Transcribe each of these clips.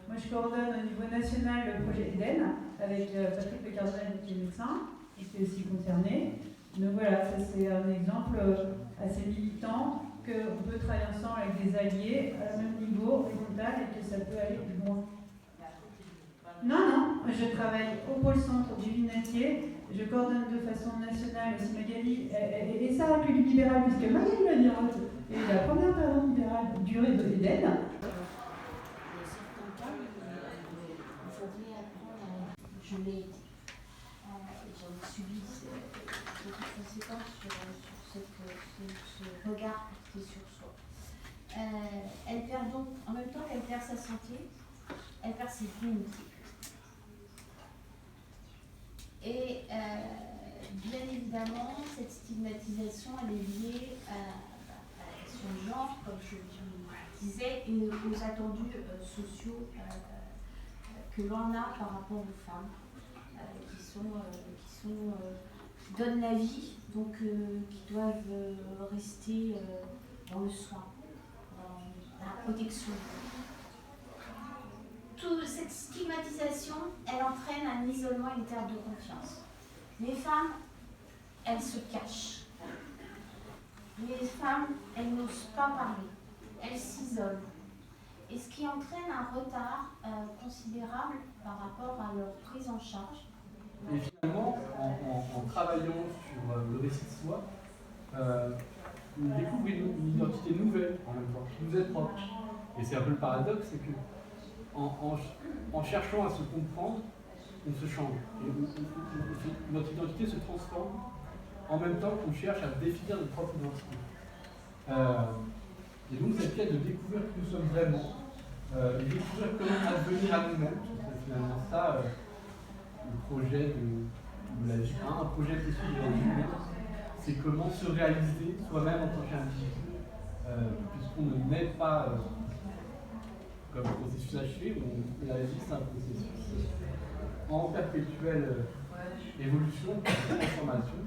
moi je coordonne au niveau national le projet Eden avec Patrick Le Cardinal qui est médecin et qui est aussi concerné. Donc voilà, ça c'est un exemple assez militant qu'on peut travailler ensemble avec des alliés à même niveau horizontal et que ça peut aller plus loin. Non, je travaille au pôle centre du Vinatier, je coordonne de façon nationale aussi Magali, et ça a plus du libéral, puisque Magali va dire, est la première personne libérale du réseau Eden. Il y a certains cas, il faudrait apprendre à... Je l'ai été. J'en ai subi beaucoup de conséquences sur ce regard porté sur soi. Elle perd donc, en même temps qu'elle perd sa santé, elle perd ses dignités. Et bien évidemment, cette stigmatisation, elle est liée à la question de genre, comme je disais, et aux attendus sociaux que l'on a par rapport aux femmes, qui donnent la vie, donc qui doivent rester dans le soin, dans la protection. Toute cette stigmatisation, elle entraîne un isolement et une perte de confiance. Les femmes, elles se cachent. Les femmes, elles n'osent pas parler. Elles s'isolent. Et ce qui entraîne un retard considérable par rapport à leur prise en charge. Et finalement, en travaillant sur le récit de soi, on découvre une identité nouvelle en même temps, qui nous est propre. Et c'est un peu le paradoxe, c'est que en cherchant à se comprendre, on se change. Et notre identité se transforme en même temps qu'on cherche à définir notre propre identité. Et donc cette quête de découvrir qui nous sommes vraiment, et découvrir comment advenir à nous-mêmes, c'est finalement ça le projet de la vie 1, un projet possible de la vie humaine, c'est comment se réaliser soi-même en tant qu'individu, puisqu'on ne naît pas comme un processus achevé, la vie c'est un processus en perpétuelle évolution, transformation,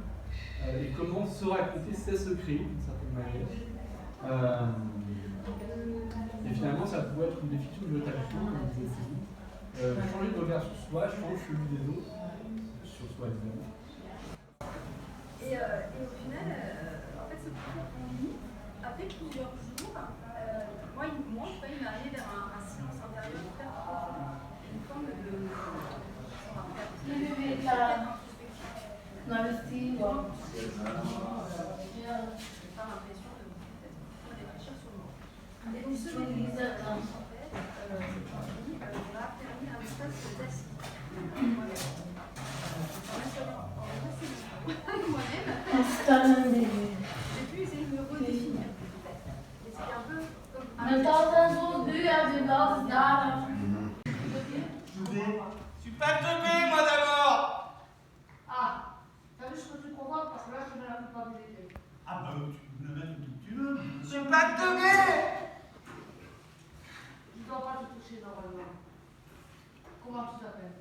et comment se raconter ses secrets d'une certaine manière. Et finalement ça pourrait être une définition de l'autarcie, comme disait Céline. Changer de regard sur soi, change celui des autres, sur soi évidemment. Et au final, en fait, ce parcours en ligne, après plusieurs jours, moi, il m'est arrivé vers un silence intérieur très profond, une forme de par l'impression de peut-être réfléchir sur moi. Et donc, ce découvert, en fait, m'a permis un espace de test. Moi-même, j'ai pu essayer de me redéfinir. Et c'était un peu comme Je suis pas teubé, moi d'abord. Ah, t'as vu ce que tu comprends parce que là je mets la culpabilité. Ah bah tu peux le mettre où tu veux. Je suis pas teubé. Je dois pas te toucher normalement. Comment tu t'appelles?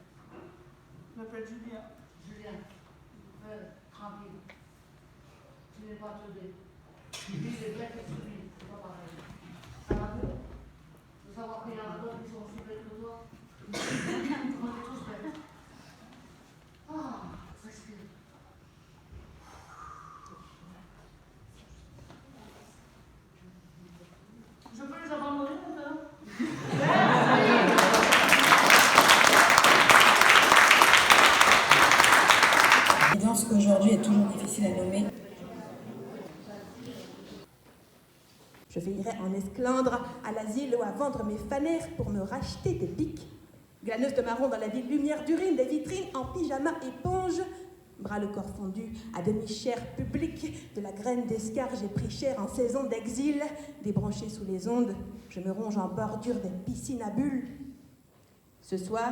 Je m'appelle Julien. Julien. Tranquille. Tu n'es pas teubé. Lui, c'est bien que tu vis, c'est pas pareil. Ça va mieux. De savoir qu'il y en a d'autres qui sont aussi bêtes que toi. On est tous bêtes. Ah, respire. Je peux les abandonner maintenant? Évidence qu'aujourd'hui est toujours difficile à nommer. Je veillerai en esclandre à l'asile ou à vendre mes fanères pour me racheter des pics. Glaneuse de marron dans la ville, lumière d'urine, des vitrines en pyjama éponge. Bras le corps fondu, à demi-chair publique, de la graine d'escar, j'ai pris cher en saison d'exil. Débranché sous les ondes, je me ronge en bordure des piscines à bulles. Ce soir,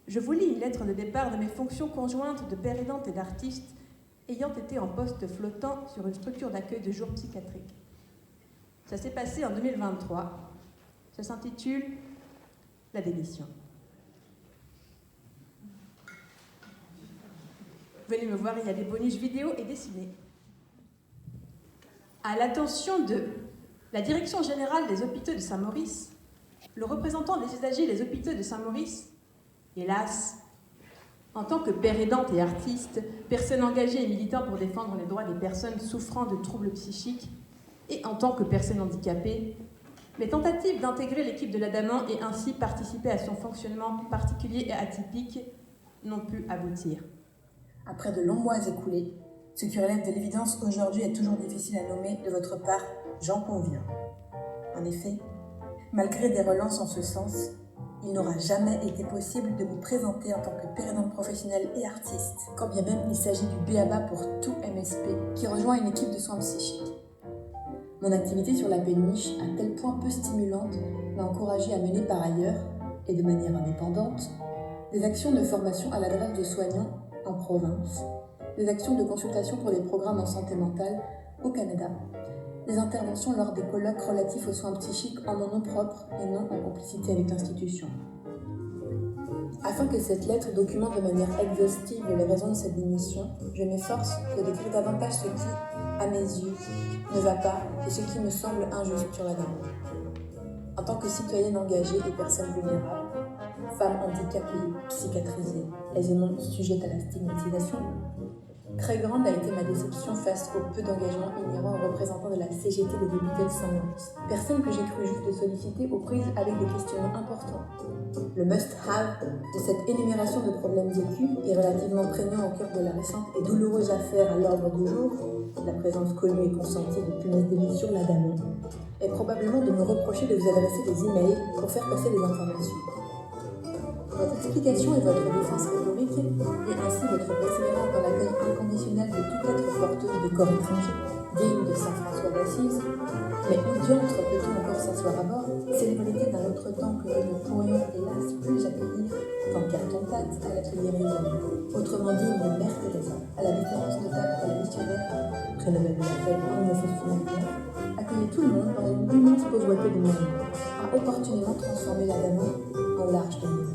je vous lis une lettre de départ de mes fonctions conjointes de père aidante et d'artiste, ayant été en poste flottant sur une structure d'accueil de jour psychiatrique. Ça s'est passé en 2023. Ça s'intitule « La démission ». Venez me voir, il y a des bonus vidéo et dessinés. À l'attention de la Direction générale des hôpitaux de Saint-Maurice, le représentant des usagers des hôpitaux de Saint-Maurice, hélas, en tant que père aidante et artiste, personne engagée et militant pour défendre les droits des personnes souffrant de troubles psychiques, et en tant que personne handicapée, mes tentatives d'intégrer l'équipe de l'Adamant et ainsi participer à son fonctionnement particulier et atypique n'ont pu aboutir. Après de longs mois écoulés, ce qui relève de l'évidence aujourd'hui est toujours difficile à nommer de votre part, j'en conviens. En effet, malgré des relances en ce sens, il n'aura jamais été possible de me présenter en tant que père aidante professionnelle et artiste, quand bien même il s'agit du b.a.-ba pour tout MSP qui rejoint une équipe de soins psychiques. Mon activité sur la péniche, à tel point peu stimulante, m'a encouragée à mener par ailleurs, et de manière indépendante, des actions de formation à l'adresse de soignants en province, des actions de consultation pour des programmes en santé mentale au Canada, des interventions lors des colloques relatifs aux soins psychiques en mon nom propre et non en complicité avec l'institution. Afin que cette lettre documente de manière exhaustive les raisons de cette démission, je m'efforce de décrire davantage ce qui, à mes yeux, ne va pas et ce qui me semble injuste sur la demande. En tant que citoyenne engagée et personne vulnérable, femme handicapée, psychiatrisée, aisément sujette à la stigmatisation, très grande a été ma déception face au peu d'engagement inhérent aux représentants de la CGT des hôpitaux de Saint-Maurice. Personne que j'ai cru juste de solliciter aux prises avec des questionnements importants. Le must-have de cette énumération de problèmes vécus est relativement prégnant au cœur de la récente et douloureuse affaire à l'ordre du jour, la présence connue et consentie de punaises de lit sur l'Adamant, est probablement de me reprocher de vous adresser des emails pour faire passer des informations. Votre explication et votre défense rhétorique, et ainsi votre persévérance dans l'accueil inconditionnel de tout être porteuse de corps étranger, digne de saint François d'Assise, mais où diantre peut-on encore s'asseoir à bord, célébrité d'un autre temps que nous ne pourrions hélas plus accueillir qu'en carton-pâte à l'atelier Raison, autrement dit une mère Teresa, à la différence notable de la missionnaire, prénommée de l'appel homosexualité, accueillait tout le monde dans une immense pauvreté de moyens, a opportunément transformé l'Adamant en l'arche de Noé.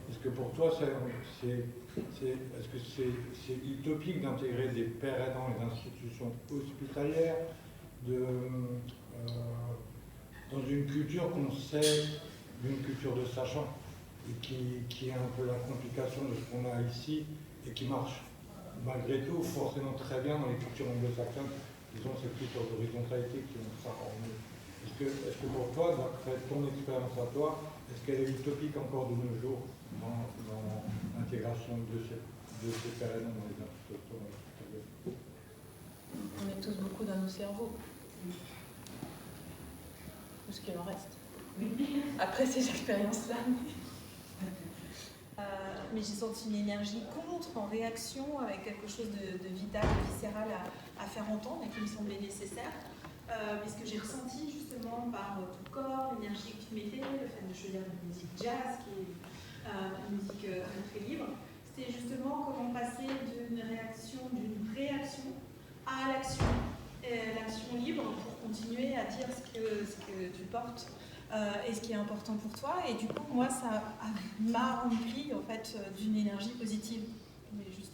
Est-ce que pour toi, est-ce que c'est utopique d'intégrer des pères aidants et des institutions hospitalières dans une culture qu'on sait d'une culture de sachant et qui est un peu la complication de ce qu'on a ici et qui marche malgré tout forcément très bien dans les cultures anglo-saxonnes, ils ont cette culture d'horizontalité qui ont ça en eux. Est-ce que pour toi, d'après ton expérience à toi, est-ce qu'elle est utopique encore de nos jours dans l'intégration de ces pères aidants dans les institutions hospitalières? On est tous beaucoup dans nos cerveaux. Tout ce qu'il en reste. Après ces expériences-là. Mais j'ai senti une énergie contre, en réaction, avec quelque chose de vital, de viscéral à faire entendre et qui me semblait nécessaire. Puisque j'ai ressenti justement par tout le corps l'énergie que tu mettais, le fait de choisir une musique jazz, qui est une musique très libre. C'était justement comment passer d'une réaction à l'action. L'action libre pour continuer à dire ce que tu portes et ce qui est important pour toi. Et du coup, moi, ça m'a rempli en fait d'une énergie positive. Mais juste